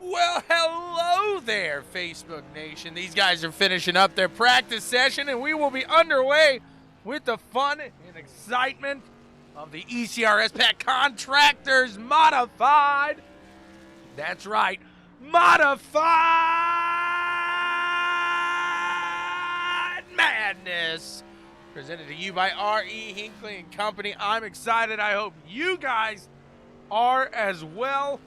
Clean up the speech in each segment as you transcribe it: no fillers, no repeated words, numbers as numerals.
Well, hello there, Facebook Nation. These guys are finishing up their practice session, and we will be underway with the fun and excitement of the ECRS PAC Contractors Modified. That's right, Modified Madness. Presented to you by R.E. Hinkley and Company. I'm excited. I hope you guys are as well.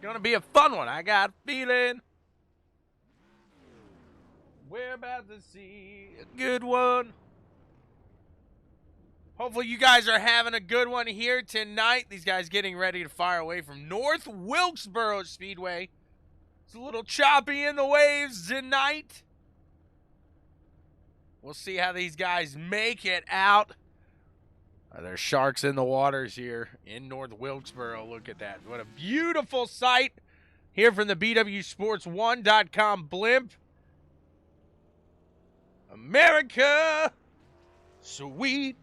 Gonna be a fun one. I got a feeling we're about to see a good one. Hopefully you guys are having a good one here tonight. These guys getting ready to fire away from North Wilkesboro Speedway. It's a little choppy in the waves tonight. We'll see how these guys make it out. There's sharks in the waters here in North Wilkesboro. Look at that. What a beautiful sight here from the BWSPORTS1.com blimp. America, sweet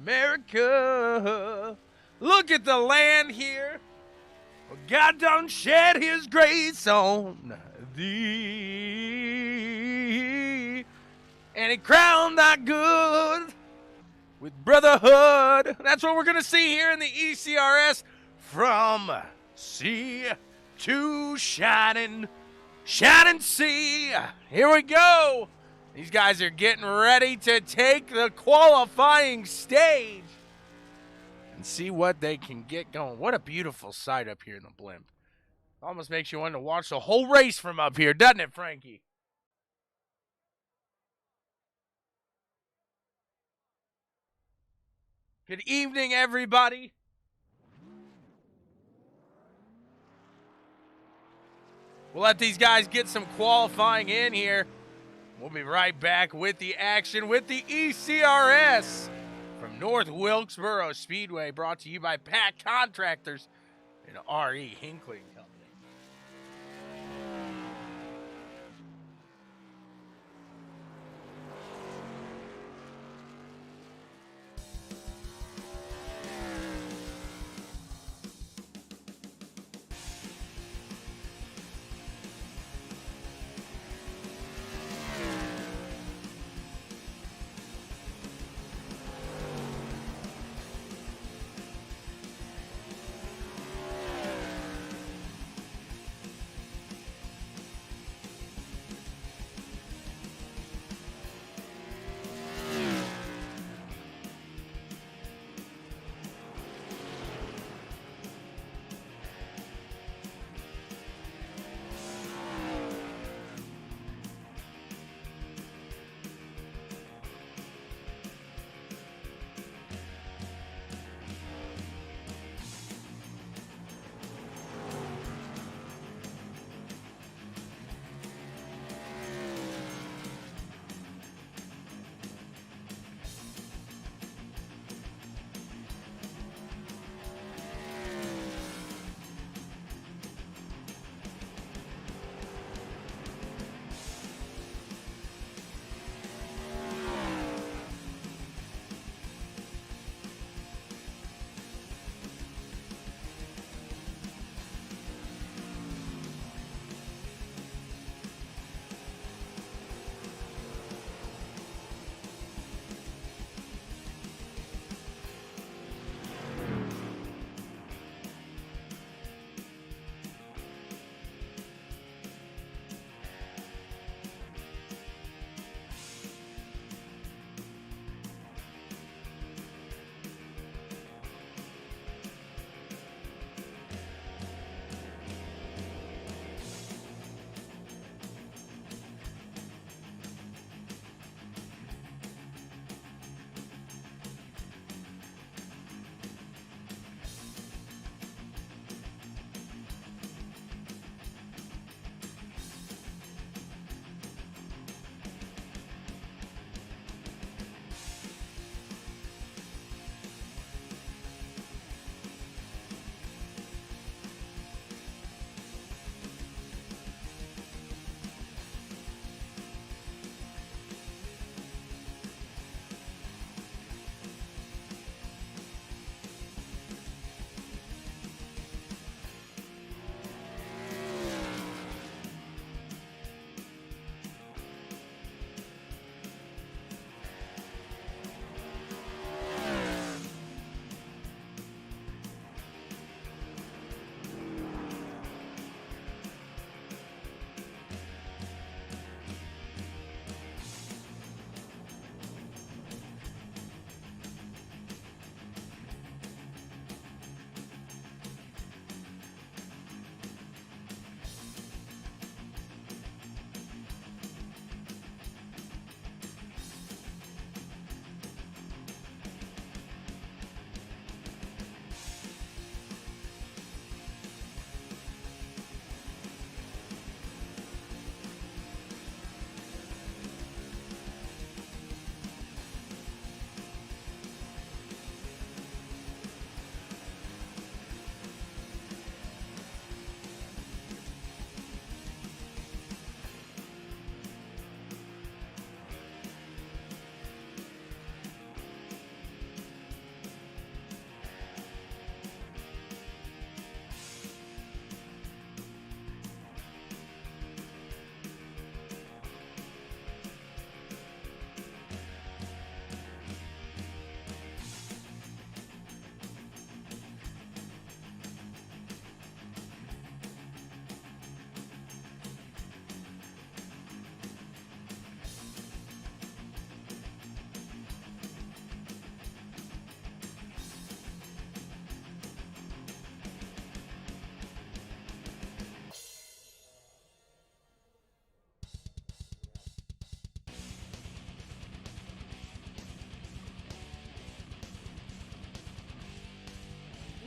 America. Look at the land here. God don't shed his grace on thee. And he crowned thy good with brotherhood. That's what we're going to see here in the ECRS. From sea to shining sea. Here we go. These guys are getting ready to take the qualifying stage and see what they can get going. What a beautiful sight up here in the blimp. Almost makes you want to watch the whole race from up here, doesn't it, Frankie? Good evening, everybody. We'll let these guys get some qualifying in here. We'll be right back with the action with the ECRS from North Wilkesboro Speedway, brought to you by PAC Contractors and R.E. Hinkley & Company.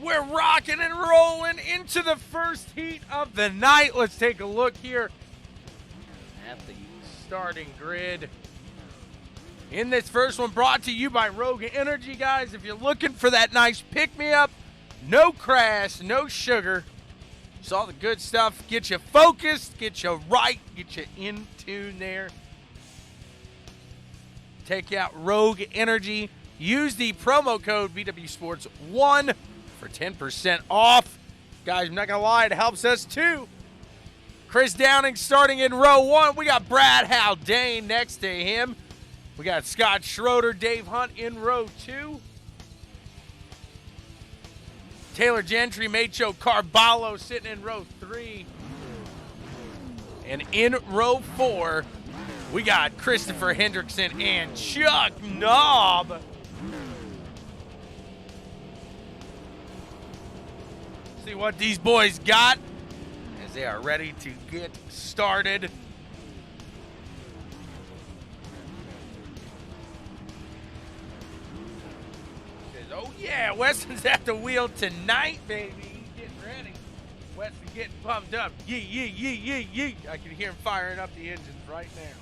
We're rocking and rolling into the first heat of the night. Let's take a look here at the starting grid. In this first one, brought to you by Rogue Energy, guys. If you're looking for that nice pick-me-up, no crash, no sugar, just all the good stuff, get you focused, get you right, get you in tune there. Take out Rogue Energy. Use the promo code BWSPORTS1 for 10% off. Guys, I'm not going to lie, it helps us too. Chris Downing starting in row 1. We got Brad Haldane next to him. We got Scott Schroeder, Dave Hunt in row 2. Taylor Gentry, Macho Carballo sitting in row 3. And in row 4, we got Christopher Hendrickson and Chuck Knobb. See what these boys got as they are ready to get started. Oh yeah, Weston's at the wheel tonight, baby. He's getting ready. Weston getting pumped up. Yeah. I can hear him firing up the engines right now.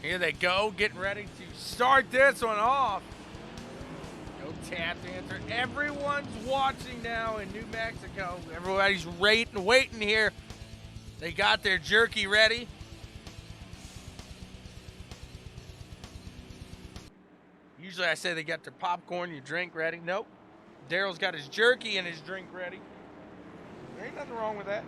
Here they go, getting ready to start this one off. No tap dancer. Everyone's watching now in New Mexico. Everybody's waiting here. They got their jerky ready. Usually I say they got their popcorn, your drink ready. Nope. Daryl's got his jerky and his drink ready. There ain't nothing wrong with that.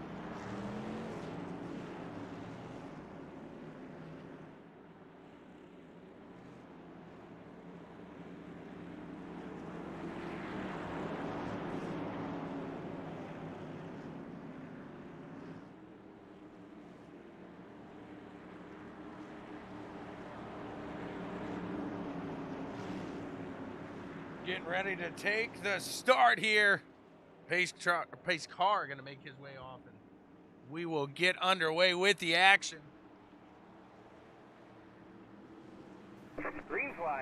Getting ready to take the start here. Pace car going to make his way off, and we will get underway with the action.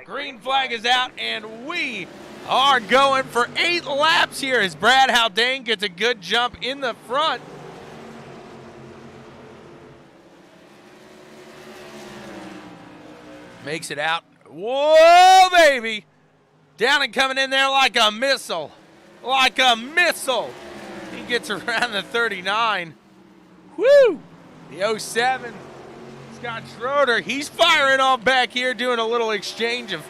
Green flag is out, and we are going for 8 laps here as Brad Haldane gets a good jump in the front. Makes it out. Whoa, baby! Downing coming in there like a missile. Like a missile. He gets around the 39. Woo! The 07. Scott Schroeder, he's firing off back here, doing a little exchange of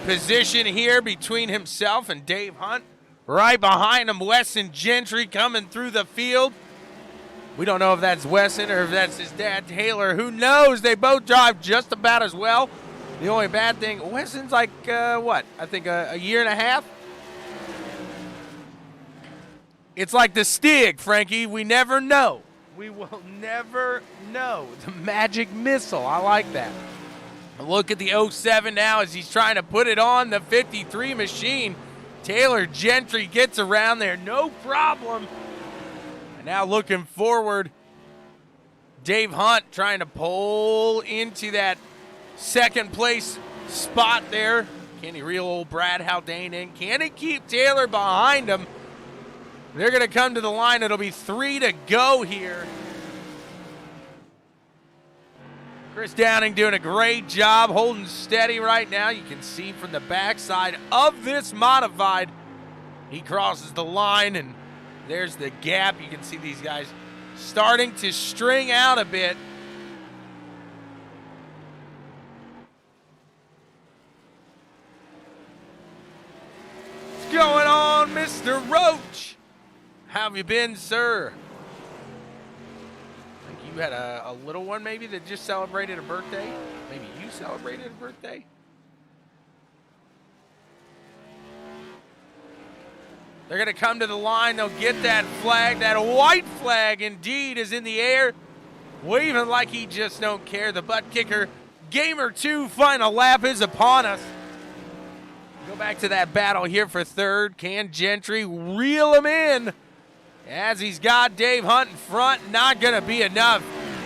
position here between himself and Dave Hunt. Right behind him, Weston Gentry coming through the field. We don't know if that's Weston or if that's his dad, Taylor. Who knows? They both drive just about as well. The only bad thing, Weston's like, what? I think a year and a half? It's like the Stig, Frankie. We never know. We will never know. The magic missile. I like that. Look at the 07 now as he's trying to put it on the 53 machine. Taylor Gentry gets around there. No problem. And now looking forward, Dave Hunt trying to pull into that second place spot there. Can he reel old Brad Haldane in? Can he keep Taylor behind him? They're going to come to the line. It'll be 3 to go here. Chris Downing doing a great job holding steady right now. You can see from the backside of this modified, he crosses the line, and there's the gap. You can see these guys starting to string out a bit. What's going on, Mr. Roach? How have you been, sir? I think you had a little one maybe that just celebrated a birthday. Maybe you celebrated a birthday. They're going to come to the line. They'll get that flag. That white flag, indeed, is in the air, waving like he just don't care. The ButtKicker Gamer 2 final lap is upon us. Go back to that battle here for third. Can Gentry reel him in as he's got Dave Hunt in front? Not going to be enough.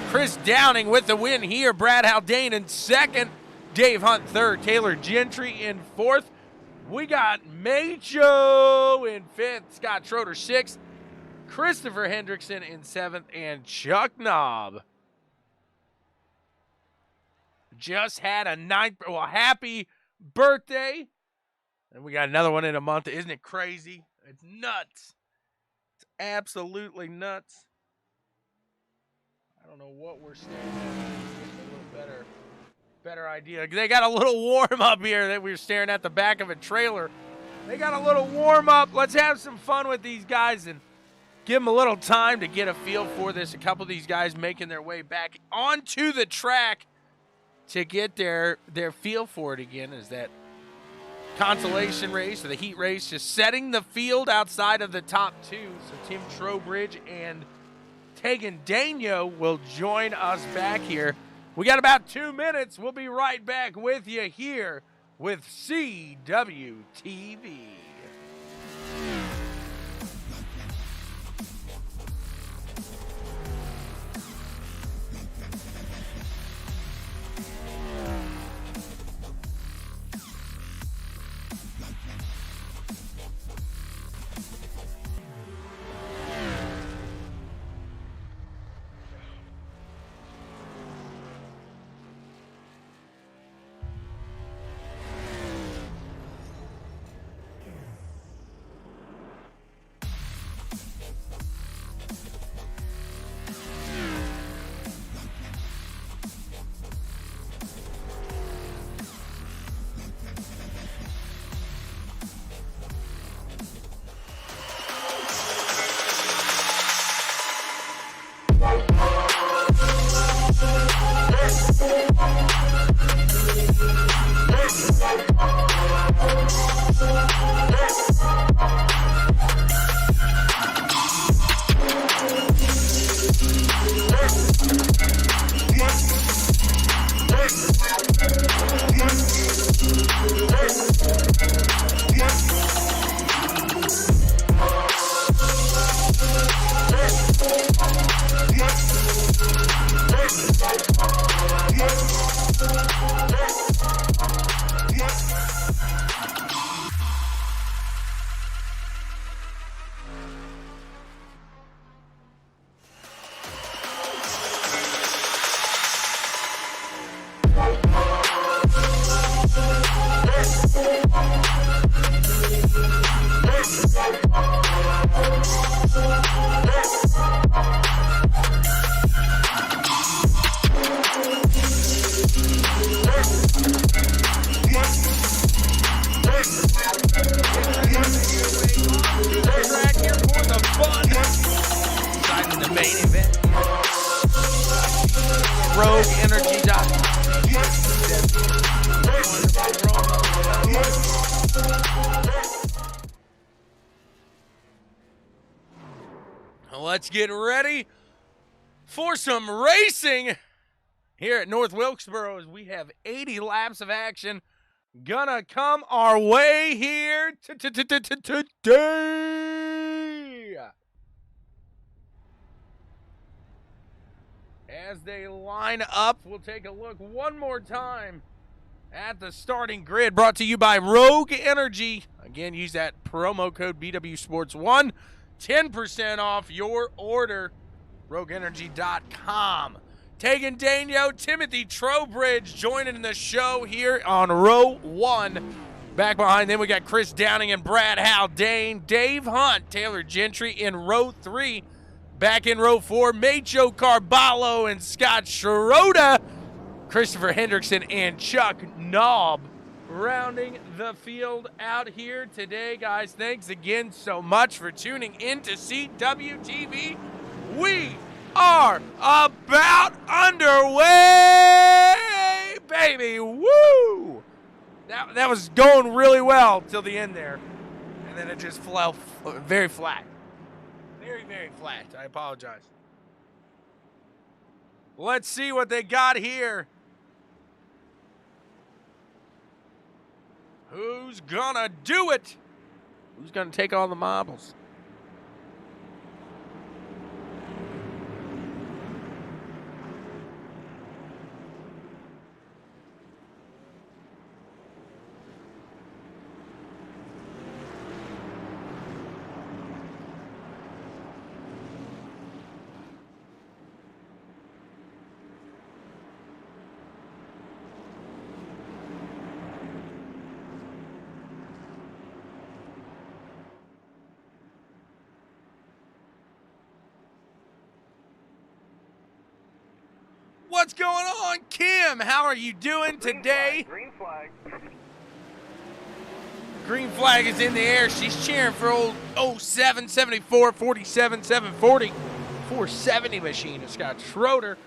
Chris Downing with the win here. Brad Haldane in second. Dave Hunt third. Taylor Gentry in fourth. We got Macho in fifth, Scott Schroeder sixth, Christopher Hendrickson in seventh, and Chuck Knob just had a happy birthday. And we got another one in a month. Isn't it crazy? It's nuts. It's absolutely nuts. I don't know what we're staring at. A little better idea. They got a little warm up here that we were staring at the back of a trailer. They got a little warm up. Let's have some fun with these guys and give them a little time to get a feel for this. A couple of these guys making their way back onto the track to get their feel for it again. Is that consolation race or the heat race just setting the field outside of the top two. So Tim Trowbridge and Tegan Daigneault will join us back here. We got about 2 minutes. We'll be right back with you here with CWTV. Let's get ready for some racing here at North Wilkesboro as we have 80 laps of action gonna come our way here today. As they line up, we'll take a look one more time at the starting grid, brought to you by Rogue Energy. Again, use that promo code BWSPORTS1. 10% off your order, rogueenergy.com. Tegan Daigneault, Timothy Trowbridge joining the show here on row 1. Back behind them, we got Chris Downing and Brad Haldane. Dave Hunt, Taylor Gentry in row 3. Back in row 4, Macho Carballo and Scott Schroeder. Christopher Hendrickson and Chuck Knobb rounding the field out here today, guys. Thanks again so much for tuning in to CWTV. We are about underway, baby. Woo! That was going really well till the end there, and then it just fell very flat. Very, very flat. I apologize. Let's see what they got here. Who's gonna do it? Who's gonna take on the marbles? What's going on, Kim? How are you doing today? Green flag. Green flag is in the air. She's cheering for old 0774 47 740 470 machine of Scott Schroeder.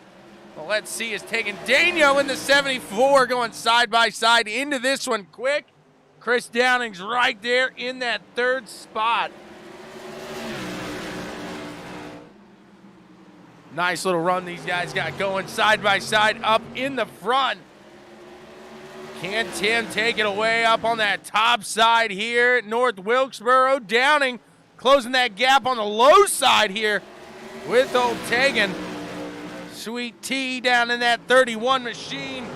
Well, let's see, is taking Daigneault in the 74, going side by side into this one quick. Chris Downing's right there in that third spot. Nice little run these guys got going side by side up in the front. Can Tim take it away up on that top side here at North Wilkesboro? Downing closing that gap on the low side here with old Tegan. Sweet T down in that 31 machine,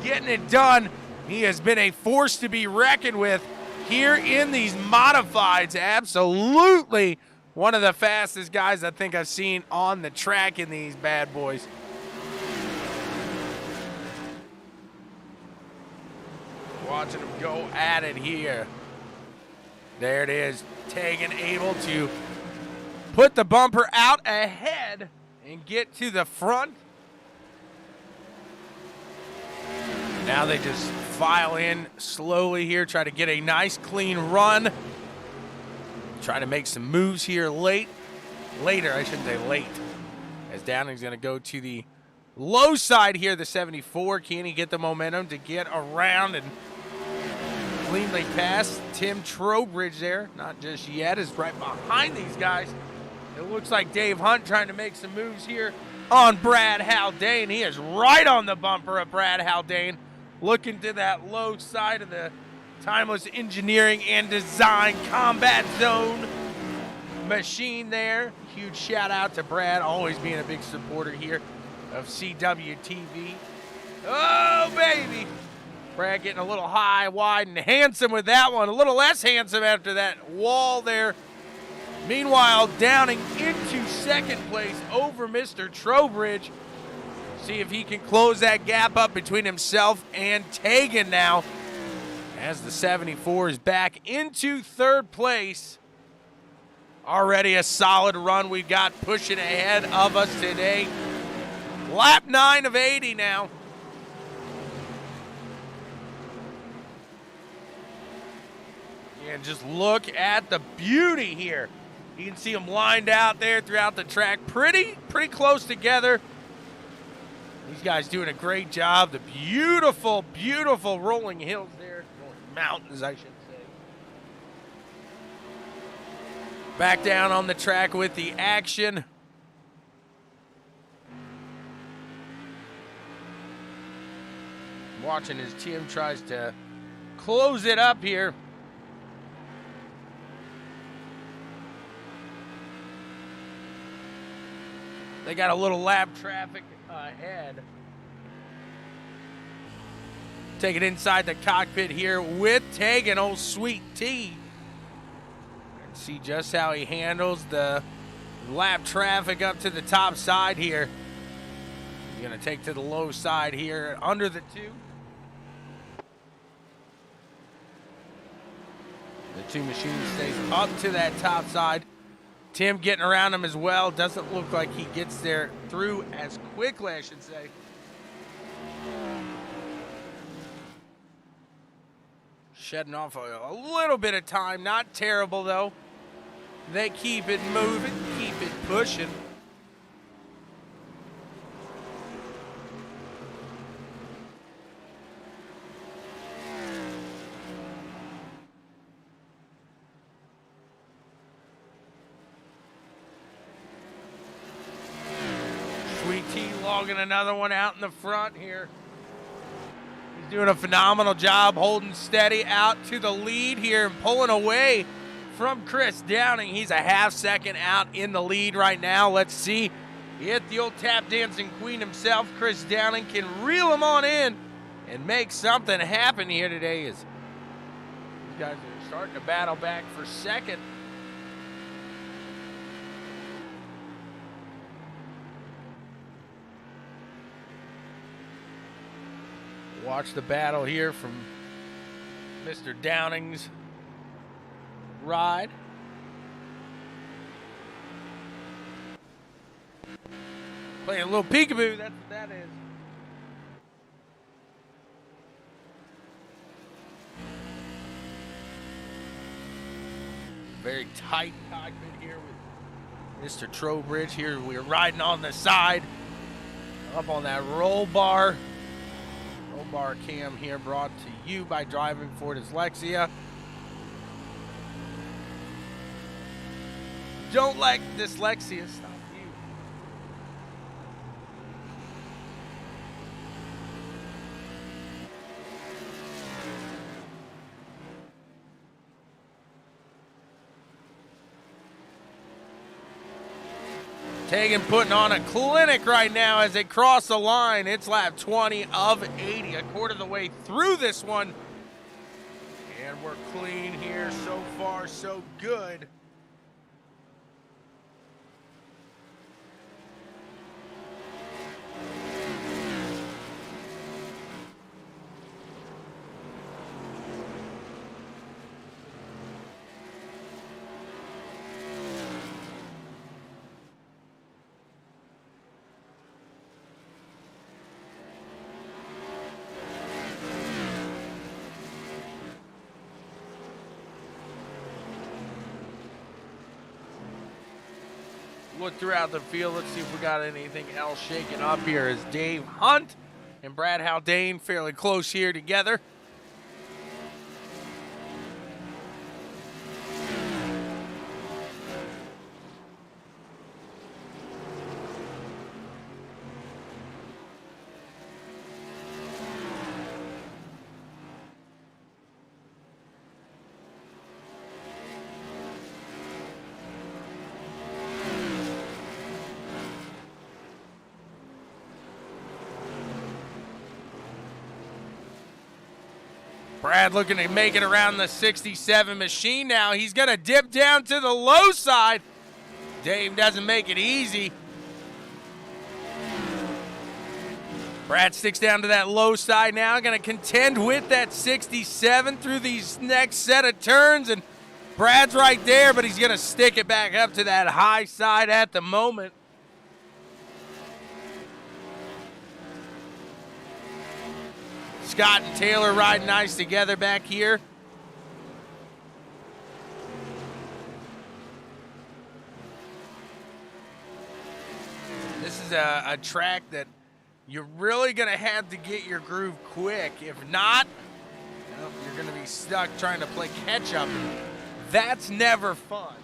getting it done. He has been a force to be reckoned with here in these modifieds. Absolutely one of the fastest guys I think I've seen on the track in these bad boys. Watching him go at it here. There it is. Tegan able to put the bumper out ahead and get to the front. Now they just file in slowly here, try to get a nice clean run. Try to make some moves here later, I shouldn't say late, as Downing's going to go to the low side here, the 74. Can he get the momentum to get around and cleanly pass Tim Trowbridge there? Not just yet, is right behind these guys. It looks like Dave Hunt trying to make some moves here on Brad Haldane. He is right on the bumper of Brad Haldane, looking to that low side of the Timeless Engineering and Design Combat Zone machine there. Huge shout out to Brad, always being a big supporter here of CWTV. Oh, baby. Brad getting a little high, wide, and handsome with that one. A little less handsome after that wall there. Meanwhile, Downing into second place over Mr. Trowbridge. See if he can close that gap up between himself and Tegan now, as the 74 is back into third place. Already a solid run we've got pushing ahead of us today. Lap 9 of 80 now. And just look at the beauty here. You can see them lined out there throughout the track. Pretty close together. These guys doing a great job. The beautiful, beautiful rolling hills there. Mountains, I should say. Back down on the track with the action. Watching as Tim tries to close it up here. They got a little lap traffic ahead. Take it inside the cockpit here with Tegan, old Sweet T. And see just how he handles the lap traffic up to the top side here. going to take to the low side here, under the 2. The 2 machines stays up to that top side. Tim getting around him as well. Doesn't look like he gets there through as quickly, I should say. Shedding off a little bit of time. Not terrible, though. They keep it moving, keep it pushing. Sweet T logging another one out in the front here. He's doing a phenomenal job holding steady out to the lead here and pulling away from Chris Downing. He's a half second out in the lead right now. Let's see if the old tap dancing queen himself, Chris Downing, can reel him on in and make something happen here today. As these guys are starting to battle back for second. Watch the battle here from Mr. Downing's ride. Playing a little peekaboo, that's what that is. Very tight cockpit here with Mr. Trowbridge here. We're riding on the side, up on that roll bar. Roll bar cam here brought to you by Driving for Dyslexia. Don't let dyslexia stop you. Putting on a clinic right now as they cross the line. It's lap 20 of 80, a quarter of the way through this one. And we're clean here. So far, so good. Look throughout the field. Let's see if we got anything else shaking up here. As Dave Hunt and Brad Haldane fairly close here together. Brad looking to make it around the 67 machine now. He's going to dip down to the low side. Dave doesn't make it easy. Brad sticks down to that low side now. Going to contend with that 67 through these next set of turns. And Brad's right there, but he's going to stick it back up to that high side at the moment. Scott and Taylor riding nice together back here. This is a track that you're really going to have to get your groove quick. If not, well, you're going to be stuck trying to play catch up. That's never fun.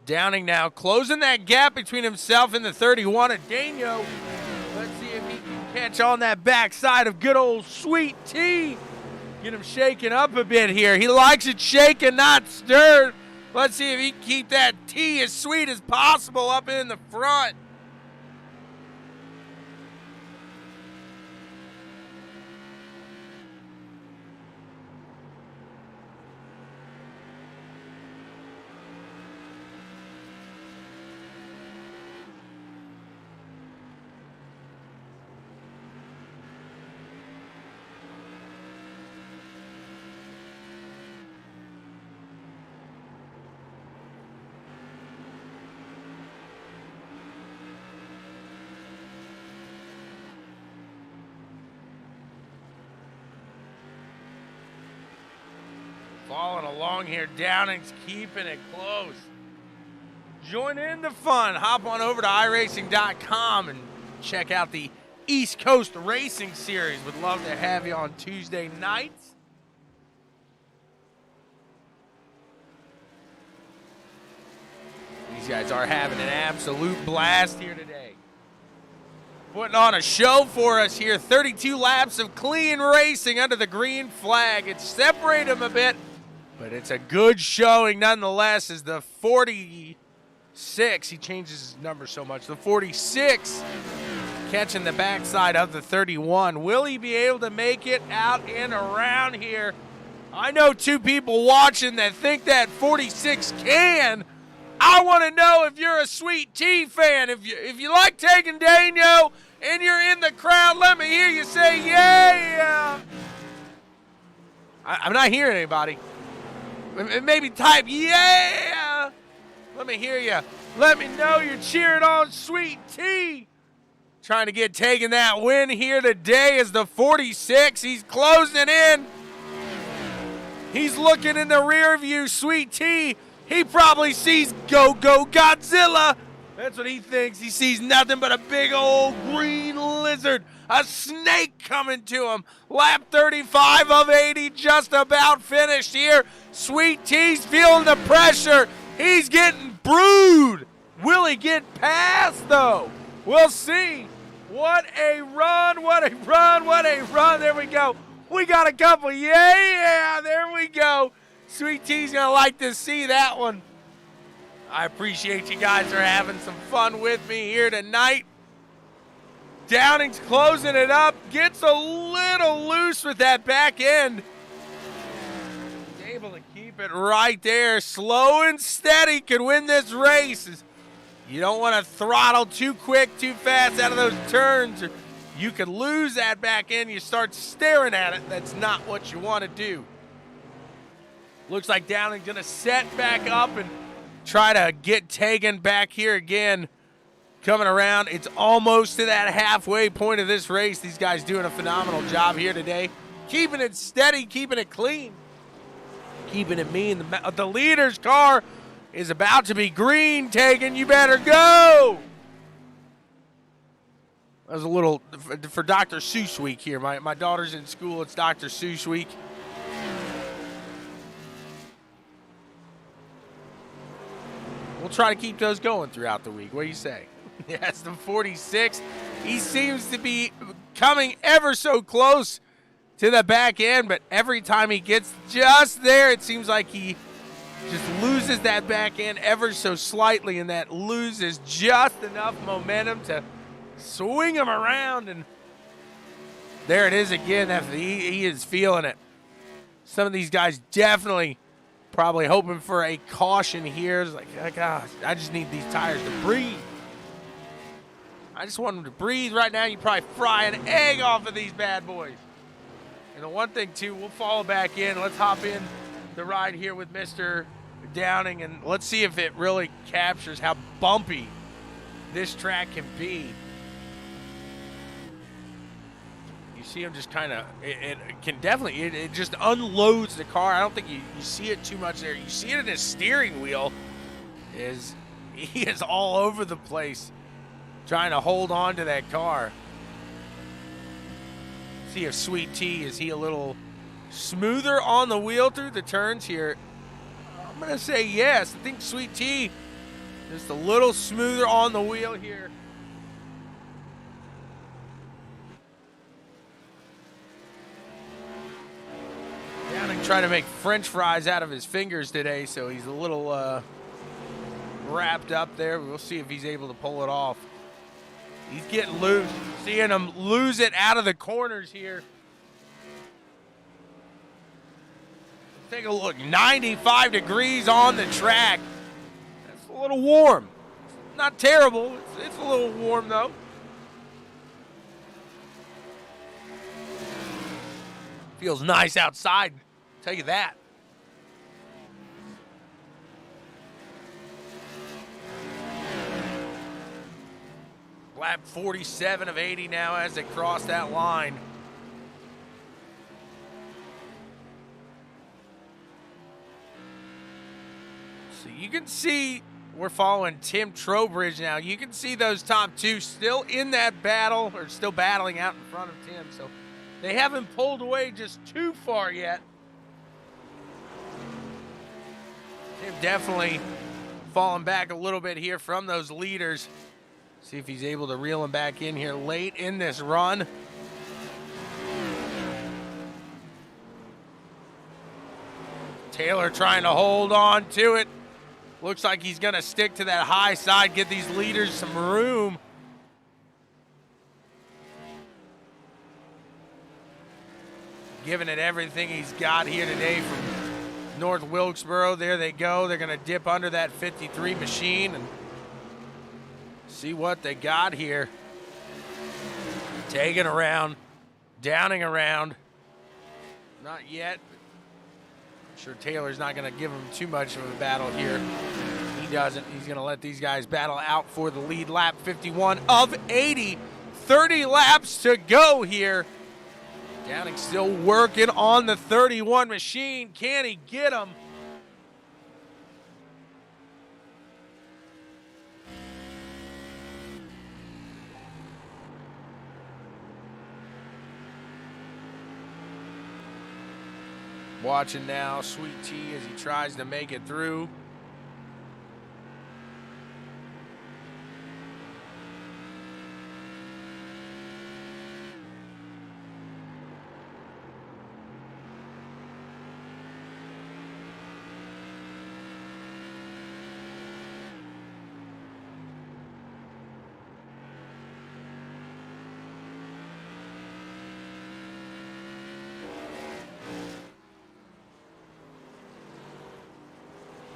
Downing now closing that gap between himself and the 31 of Daniel. Let's see if he can catch on that backside of good old Sweet T. Get him shaking up a bit here. He likes it shaken, not stirred. Let's see if he can keep that T as sweet as possible up in the front. Following along here, Downing's keeping it close. Join in the fun. Hop on over to iRacing.com and check out the East Coast Racing Series. Would love to have you on Tuesday nights. These guys are having an absolute blast here today. Putting on a show for us here. 32 laps of clean racing under the green flag. It's separated them a bit, but it's a good showing nonetheless as the 46, he changes his number so much, the 46 catching the backside of the 31. Will he be able to make it out and around here? I know two people watching that think that 46 can. I want to know if you're a Sweet Tea fan. If you like taking Daniel and you're in the crowd, let me hear you say, yeah. I'm not hearing anybody. Maybe type, yeah. Let me hear you. Let me know you're cheering on Sweet Tea. Trying to get taking that win here today as the 46. He's closing in. He's looking in the rear view. Sweet Tea. He probably sees Go Go Godzilla. That's what he thinks. He sees nothing but a big old green lizard. A snake coming to him. Lap 35 of 80 just about finished here. Sweet Tea's feeling the pressure. He's getting brewed. Will he get past, though? We'll see. What a run, what a run, what a run. There we go. We got a couple. Yeah, there we go. Sweet Tea's going to like to see that one. I appreciate you guys are having some fun with me here tonight. Downing's closing it up. Gets a little loose with that back end. Able to keep it right there. Slow and steady can win this race. You don't want to throttle too quick, too fast out of those turns. Or you could lose that back end. You start staring at it. That's not what you want to do. Looks like Downing's going to set back up and try to get Tegan back here again. Coming around. It's almost to that halfway point of this race. These guys doing a phenomenal job here today. Keeping it steady, keeping it clean. Keeping it mean. The leader's car is about to be green. Tegan, you better go. That was a little for Dr. Seuss week here. My daughter's in school. It's Dr. Seuss week. We'll try to keep those going throughout the week. What do you say? Yes, the 46. He seems to be coming ever so close to the back end, but every time he gets just there, it seems like he just loses that back end ever so slightly, and that loses just enough momentum to swing him around. And there it is again. He is feeling it. Some of these guys definitely probably hoping for a caution here. It's like, oh gosh, I just need these tires to breathe. I just want them to breathe right now. You probably fry an egg off of these bad boys. And the one thing, too, we'll follow back in. Let's hop in the ride here with Mr. Downing, and let's see if it really captures how bumpy this track can be. You see him just kind of, it can definitely, it just unloads the car. I don't think you see it too much there. You see it in his steering wheel. He is all over the place trying to hold on to that car. See if Sweet Tea, is he a little smoother on the wheel through the turns here? I'm going to say yes. I think Sweet Tea just a little smoother on the wheel here. Downing trying to make French fries out of his fingers today, so he's a little wrapped up there. We'll see if he's able to pull it off. He's getting loose. Seeing him lose it out of the corners here. Take a look. 95 degrees on the track. That's a little warm. Not terrible. It's a little warm, though. Feels nice outside. Tell you that. Lap 47 of 80 now as they cross that line. So you can see we're following Tim Trowbridge now. You can see those top two still in that battle, or still battling out in front of Tim. So they haven't pulled away just too far yet. Tim definitely falling back a little bit here from those leaders. See if he's able to reel him back in here late in this run. Taylor trying to hold on to it. Looks like he's going to stick to that high side, give these leaders some room. Giving it everything he's got here today from North Wilkesboro. There they go. They're going to dip under that 53 machine and see what they got here. Taking around, downing around. Not yet. I'm sure Taylor's not going to give him too much of a battle here. He doesn't. He's going to let these guys battle out for the lead. Lap 51 of 80. 30 laps to go here. Downing still working on the 31 machine. Can he get him? Watching now, Sweet Tea as he tries to make it through.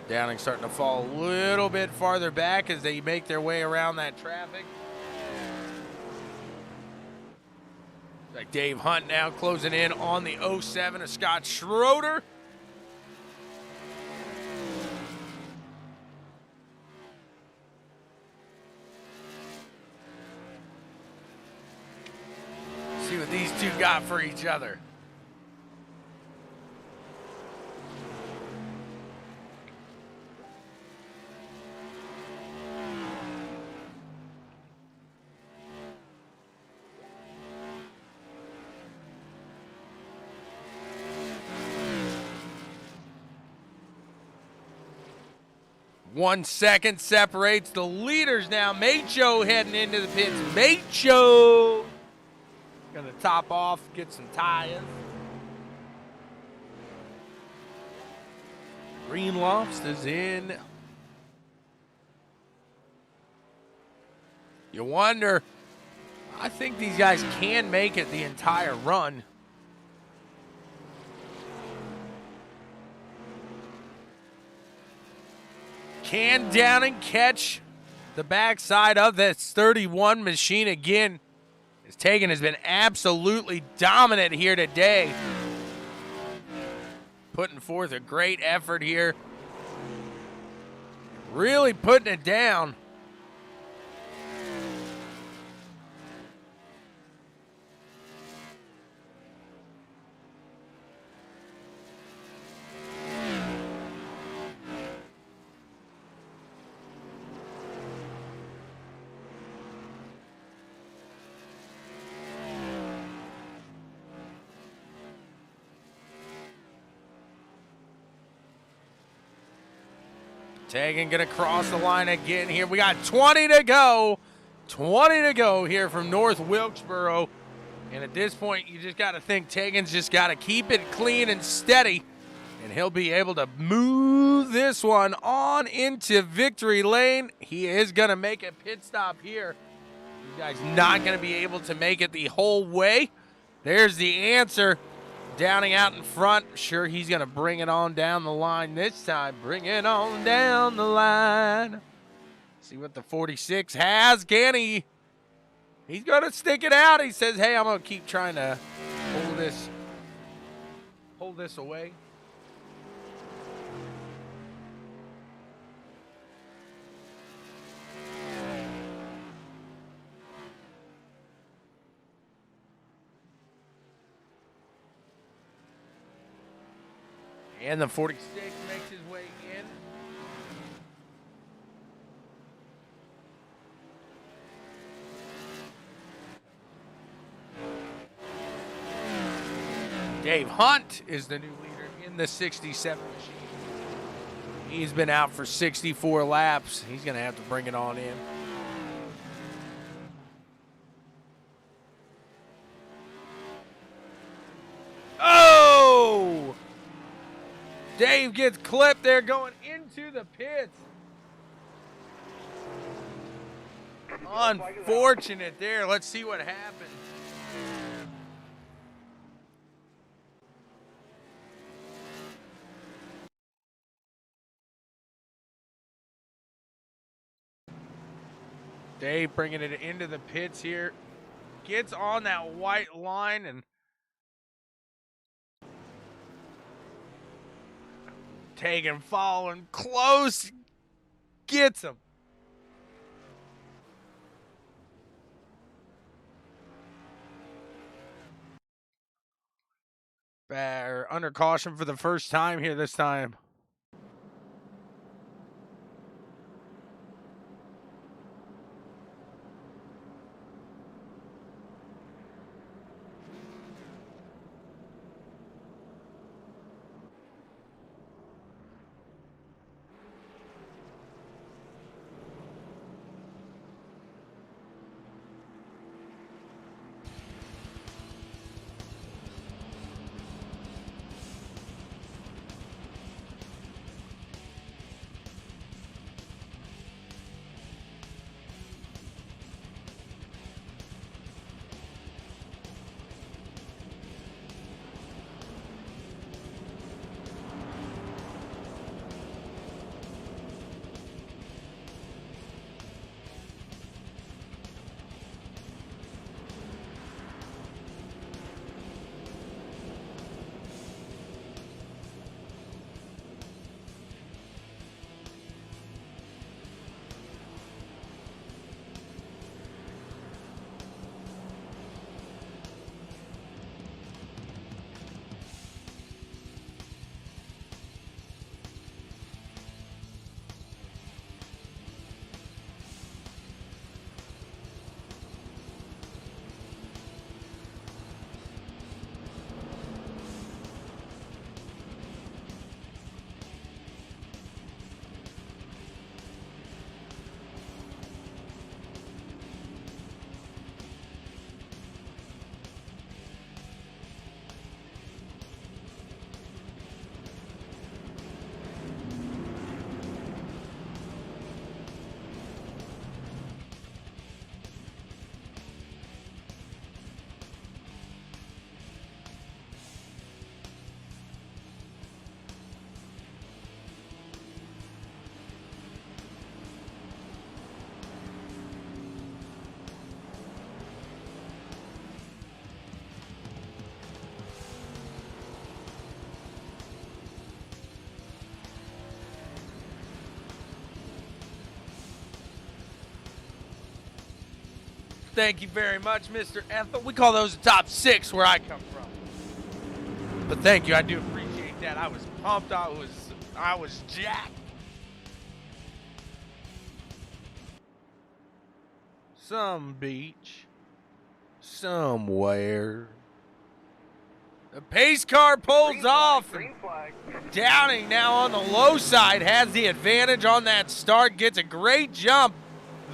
Downing starting to fall a little bit farther back as they make their way around that traffic. Like Dave Hunt now closing in on the 07 of Scott Schroeder. See what these two got for each other. One second separates the leaders now. Macho heading into the pits. Macho gonna top off, get some tires. Green Lobster's in. You wonder, I think these guys can make it the entire run. Can Downing catch the backside of this 31 machine again? His Tegan has been absolutely dominant here today. Putting forth a great effort here. Really putting it down. Tegan gonna cross the line again here. We got 20 to go. 20 to go here from North Wilkesboro. And at this point, you just got to think Tegan's just got to keep it clean and steady. And he'll be able to move this one on into victory lane. He is going to make a pit stop here. These guys not going to be able to make it the whole way. There's the answer. Downing out in front. Sure, he's going to bring it on down the line this time. Bring it on down the line. See what the 46 has. Can he? He's going to stick it out. He says, hey, I'm going to keep trying to hold this away. And the 46 makes his way in. Dave Hunt is the new leader in the 67 machine. He's been out for 64 laps. He's going to have to bring it on in. Oh! Dave gets clipped there going into the pits. Unfortunate there. Let's see what happens. Dave bringing it into the pits here. Gets on that white line and taking, following close. Gets him. Under caution for the first time here this time. Thank you very much, Mr. Ethel. We call those the top 6 where I come from. But thank you. I do appreciate that. I was pumped. I was jacked. Some beach. Somewhere. The pace car pulls off. Green flag. Downing now on the low side has the advantage on that start. Gets a great jump.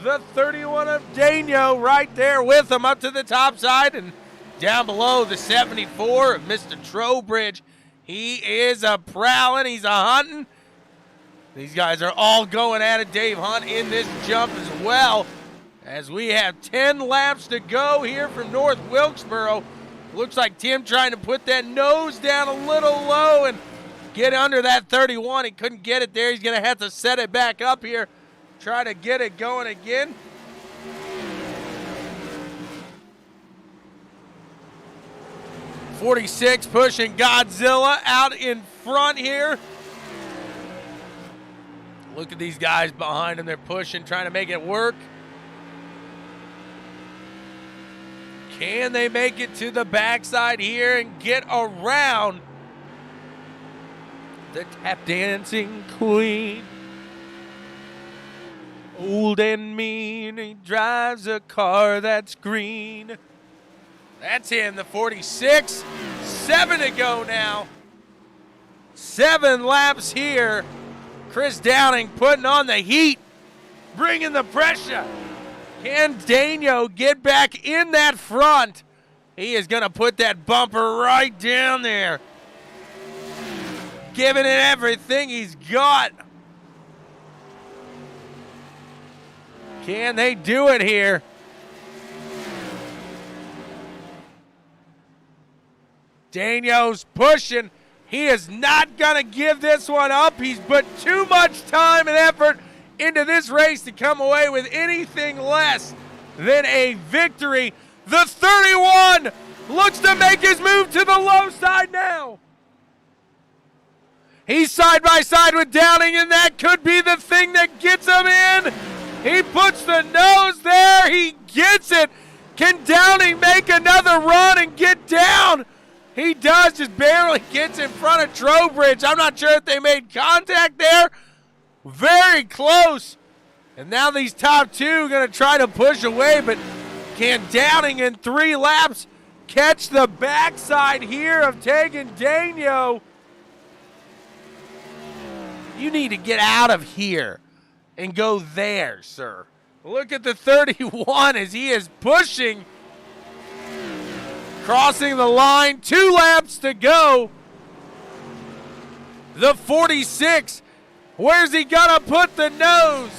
The 31 of Dano right there with him up to the top side, and down below the 74 of Mr. Trowbridge. He is a prowling. He's a hunting. These guys are all going at it. Dave Hunt in this jump as well, as we have 10 laps to go here from North Wilkesboro. Looks like Tim trying to put that nose down a little low and get under that 31. He couldn't get it there. He's going to have to set it back up here. Try to get it going again. .46 pushing Godzilla out in front here. Look at these guys behind him. They're pushing, trying to make it work. Can they make it to the backside here and get around the tap dancing queen? Old and mean, he drives a car that's green. That's him, the 46. 7 to go now. 7 laps here. Chris Downing putting on the heat, bringing the pressure. Can Daniel get back in that front? He is going to put that bumper right down there. Giving it everything he's got. Can they do it here? Daniel's pushing. He is not going to give this one up. He's put too much time and effort into this race to come away with anything less than a victory. The 31 looks to make his move to the low side now. He's side by side with Downing, and that could be the thing that gets him in. He puts the nose there. He gets it. Can Downing make another run and get down? He does, just barely gets in front of Trowbridge. I'm not sure if they made contact there. Very close. And now these top two are going to try to push away, but can Downing in 3 laps catch the backside here of Tegan Daigneault? You need to get out of here and go there, sir. Look at the 31 as he is pushing. Crossing the line, 2 laps to go. The 46, where's he gonna put the nose?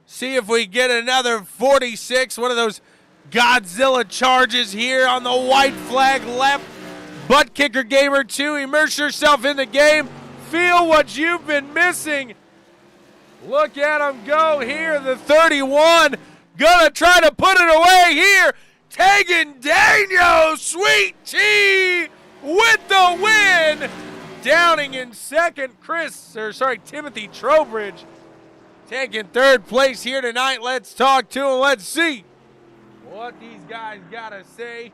See if we get another 46, one of those Godzilla charges here on the white flag left. ButtKicker Gamer 2, immerse yourself in the game. Feel what you've been missing. Look at him go here, the 31. Gonna try to put it away here. Tegan Daigneault, Sweet Tea with the win. Downing in second, Timothy Trowbridge taking 3rd place here tonight. Let's talk to him. Let's see what these guys gotta say.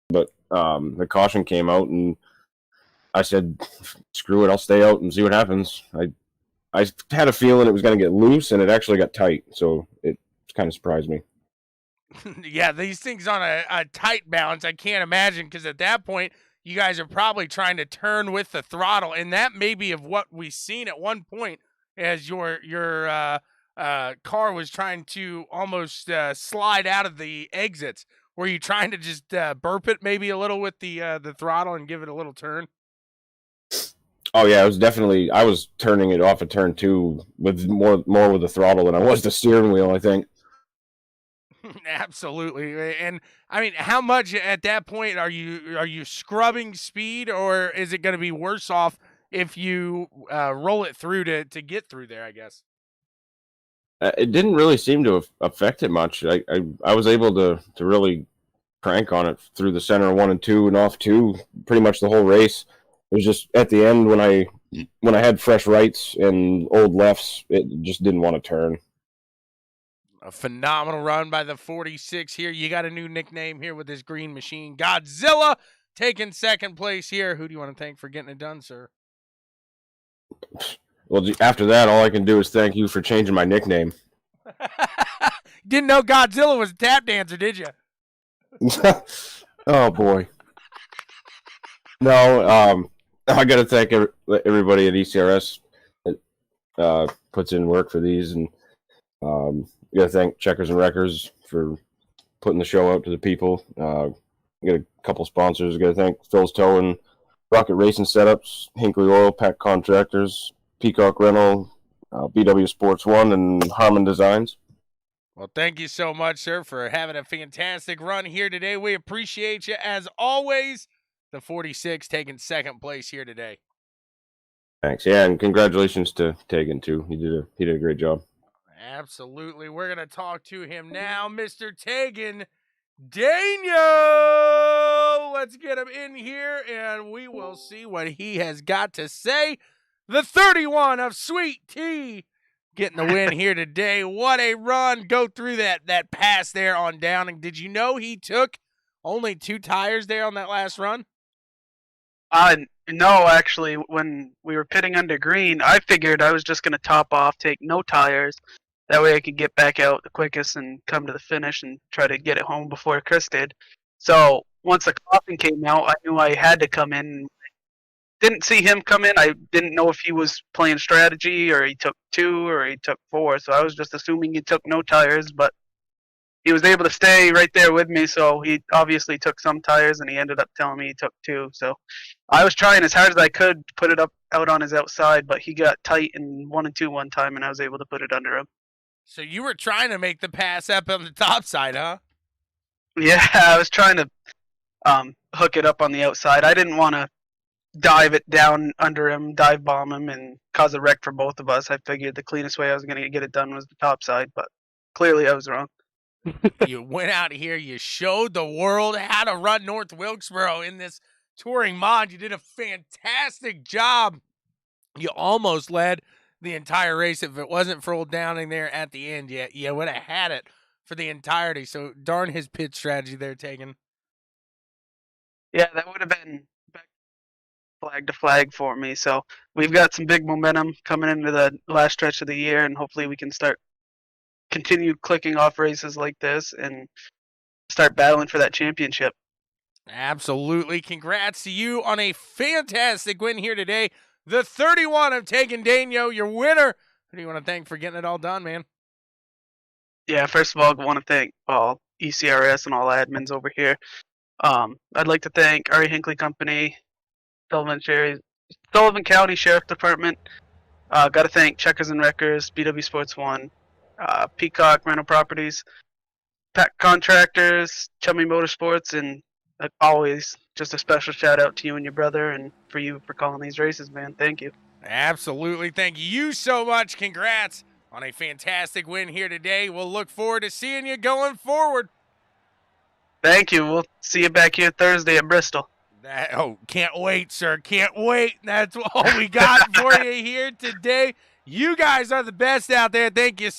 But the caution came out, and I said, "Screw it, I'll stay out and see what happens." I had a feeling it was going to get loose, and it actually got tight, so it kind of surprised me. Yeah, these things on a tight balance, I can't imagine, because at that point, you guys are probably trying to turn with the throttle, and that may be of what we've seen at one point as your car was trying to almost slide out of the exits. Were you trying to just burp it maybe a little with the throttle and give it a little turn? Oh yeah, it was definitely. I was turning it off at turn 2 with more with the throttle than I was the steering wheel, I think. Absolutely. And I mean, how much at that point are you scrubbing speed, or is it going to be worse off if you roll it through to get through there, I guess? It didn't really seem to affect it much. I was able to really crank on it through the center 1 and 2 and off 2 pretty much the whole race. It was just at the end when I had fresh rights and old lefts, it just didn't want to turn. A phenomenal run by the 46 here. You got a new nickname here with this green machine. Godzilla taking second place here. Who do you want to thank for getting it done, sir? Well, after that, all I can do is thank you for changing my nickname. Didn't know Godzilla was a tap dancer, did you? Oh, boy. No, I got to thank everybody at ECRS that puts in work for these, and got to thank Checkers and Wreckers for putting the show out to the people. Got a couple sponsors. Got to thank Phil's Tow and Rocket Racing Setups, Hinkley Oil, PAC Contractors, Peacock Rental, BWSPORTS 1, and Harman Designs. Well, thank you so much, sir, for having a fantastic run here today. We appreciate you as always. The 46 taking second place here today. Thanks. Yeah, and congratulations to Tegan too. He did a great job. Absolutely. We're going to talk to him now, Mr. Tegan Daniel. Let's get him in here, and we will see what he has got to say. The 31 of Sweet Tea getting the win here today. What a run. Go through that pass there on Downing. Did you know he took only 2 tires there on that last run? No, actually, when we were pitting under green, I figured I was just going to top off, take no tires. That way I could get back out the quickest and come to the finish and try to get it home before Chris did. So once the caution came out, I knew I had to come in. Didn't see him come in. I didn't know if he was playing strategy or he took 2 or he took 4. So I was just assuming he took no tires, but he was able to stay right there with me. So he obviously took some tires, and he ended up telling me he took 2. So I was trying as hard as I could to put it out on his outside, but he got tight in 1 and 2 one time, and I was able to put it under him. So you were trying to make the pass up on the top side, huh? Yeah, I was trying to hook it up on the outside. I didn't want to dive it down under him, dive bomb him, and cause a wreck for both of us. I figured the cleanest way I was going to get it done was the top side, but clearly I was wrong. You went out here, you showed the world how to run North Wilkesboro in this touring mod. You did a fantastic job. You almost led the entire race. If it wasn't for old Downing there at the end, you would have had it for the entirety. So darn his pit strategy there, Tegan. Yeah, that would have been back flag to flag for me. So we've got some big momentum coming into the last stretch of the year, and hopefully we can continue clicking off races like this and start battling for that championship. Absolutely. Congrats to you on a fantastic win here today. The 31 of Tegan-Daniel, your winner. Who do you want to thank for getting it all done, man? Yeah, first of all, I want to thank all ECRS and all admins over here. I'd like to thank RE Hinkley Company, Sullivan County Sheriff Department. Got to thank Checkers and Wreckers, BWSPORTS 1, Peacock Rental Properties, PAC Contractors, Chummy Motorsports, and like always, just a special shout out to you and your brother, and for you for calling these races, man. Thank you. Absolutely. Thank you so much. Congrats on a fantastic win here today. We'll look forward to seeing you going forward. Thank you. We'll see you back here Thursday at Bristol. Can't wait, sir. Can't wait. That's all we got for you here today. You guys are the best out there. Thank you so